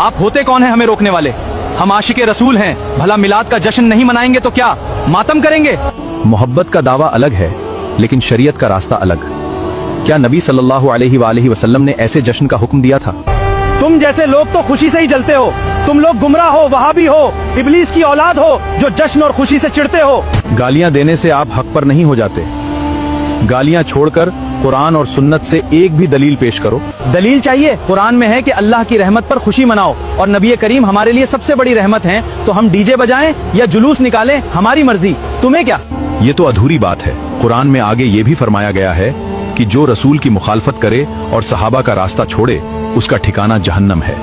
आप होते कौन है हमें रोकने वाले? हम आशिके रसूल हैं, भला मिलाद का जश्न नहीं मनाएंगे तो क्या मातम करेंगे? मोहब्बत का दावा अलग है, लेकिन शरीयत का रास्ता अलग। क्या नबी सल्लल्लाहु अलैहि वसल्लम ने ऐसे जश्न का हुक्म दिया था? तुम जैसे लोग तो खुशी से ही जलते हो। तुम लोग गुमराह हो, वहाबी हो, इब्लीस की औलाद हो, जो जश्न और खुशी से चिढ़ते हो। गालियां देने से आप हक पर नहीं हो जाते। गालियां छोड़कर कुरान और सुन्नत से एक भी दलील पेश करो। दलील चाहिए? कुरान में है कि अल्लाह की रहमत पर खुशी मनाओ, और नबी करीम हमारे लिए सबसे बड़ी रहमत हैं, तो हम डीजे बजाएं या जुलूस निकालें, हमारी मर्जी, तुम्हें क्या? ये तो अधूरी बात है। कुरान में आगे ये भी फरमाया गया है कि जो रसूल की मुखालफत करे और सहाबा का रास्ता छोड़े, उसका ठिकाना जहन्नम है।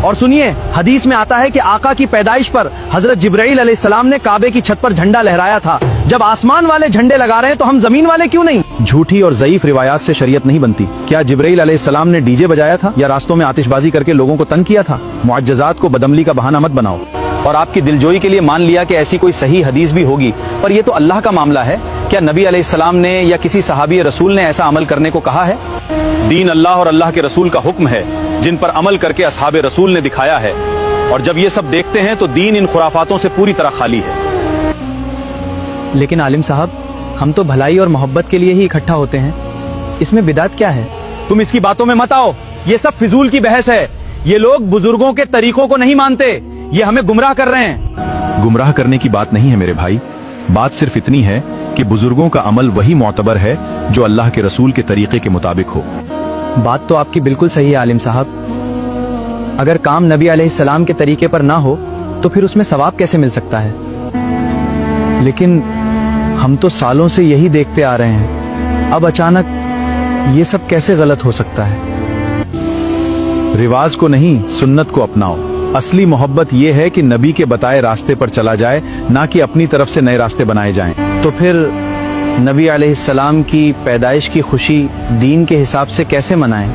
और सुनिए, हदीस में आता है कि आका की पैदाइश पर हजरत जिब्राइल अलैहिस्सलाम ने काबे की छत पर झंडा लहराया था। जब आसमान वाले झंडे लगा रहे हैं तो हम जमीन वाले क्यों नहीं? झूठी और ज़ईफ रिवायात से शरीयत नहीं बनती। क्या जिब्राइल अलैहिस्सलाम ने डीजे बजाया था या रास्तों में आतिशबाजी करके लोगों को तंग किया था? मुअज्जज़ात को बदअमली का बहाना मत बनाओ। और आपकी दिलजोई के लिए मान लिया कि ऐसी कोई सही हदीस भी होगी, पर यह तो अल्लाह का मामला है। क्या नबी अलैहिस्सलाम ने या किसी सहाबी रसूल ने ऐसा अमल करने को कहा है? दीन अल्लाह और अल्लाह के रसूल का हुक्म है, जिन पर अमल करके असहाबे रसूल ने दिखाया है। और जब ये सब देखते हैं तो दीन इन खुराफातों से पूरी तरह खाली है। लेकिन आलिम साहब, हम तो भलाई और मोहब्बत के लिए ही इकट्ठा होते हैं, इसमें बिदात क्या है? तुम इसकी बातों में मत आओ, ये सब फिजूल की बहस है। ये लोग बुजुर्गों के तरीकों को नहीं मानते, ये हमें गुमराह कर रहे हैं। गुमराह करने की बात नहीं है मेरे भाई, बात सिर्फ इतनी है कि बुजुर्गों का अमल वही मोतबर है जो अल्लाह के रसूल के तरीके के मुताबिक हो। बात तो आपकी बिल्कुल सही है आलिम साहब। अगर काम नबी अलैहिस्सलाम के तरीके पर ना हो तो फिर उसमें सवाब कैसे मिल सकता है? लेकिन हम तो सालों से यही देखते आ रहे हैं, अब अचानक ये सब कैसे गलत हो सकता है? रिवाज को नहीं, सुन्नत को अपनाओ। असली मोहब्बत ये है कि नबी के बताए रास्ते पर चला जाए, ना कि अपनी तरफ से नए रास्ते बनाए जाएं। तो फिर नबी अलैहिस्सलाम की पैदाइश की खुशी दीन के हिसाब से कैसे मनाएं?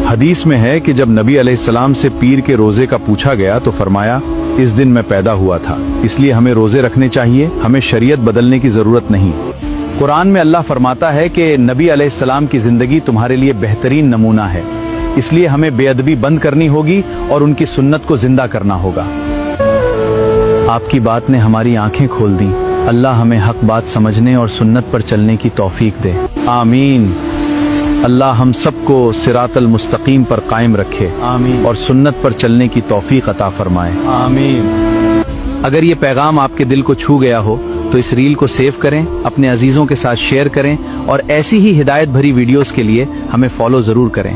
हदीस में है कि जब नबी अलैहिस्सलाम से पीर के रोजे का पूछा गया तो फरमाया, इस दिन मैं पैदा हुआ था, इसलिए हमें रोजे रखने चाहिए, हमें शरीयत बदलने की जरूरत नहीं। कुरान में अल्लाह फरमाता है कि नबी अलैहिस्सलाम की जिंदगी तुम्हारे लिए बेहतरीन नमूना है, इसलिए हमें बेअदबी बंद करनी होगी और उनकी सुन्नत को जिंदा करना होगा। आपकी बात ने हमारी आंखें खोल दी। अल्लाह हमें हक बात समझने और सुन्नत पर चलने की तौफीक दे, आमीन। अल्लाह हम सबको सिरातल मुस्तकीम पर कायम रखे, आमीन, और सुन्नत पर चलने की तौफीक अता फरमाए, आमीन। अगर ये पैगाम आपके दिल को छू गया हो तो इस रील को सेव करें, अपने अजीजों के साथ शेयर करें, और ऐसी ही हिदायत भरी वीडियोस के लिए हमें फॉलो जरूर करें।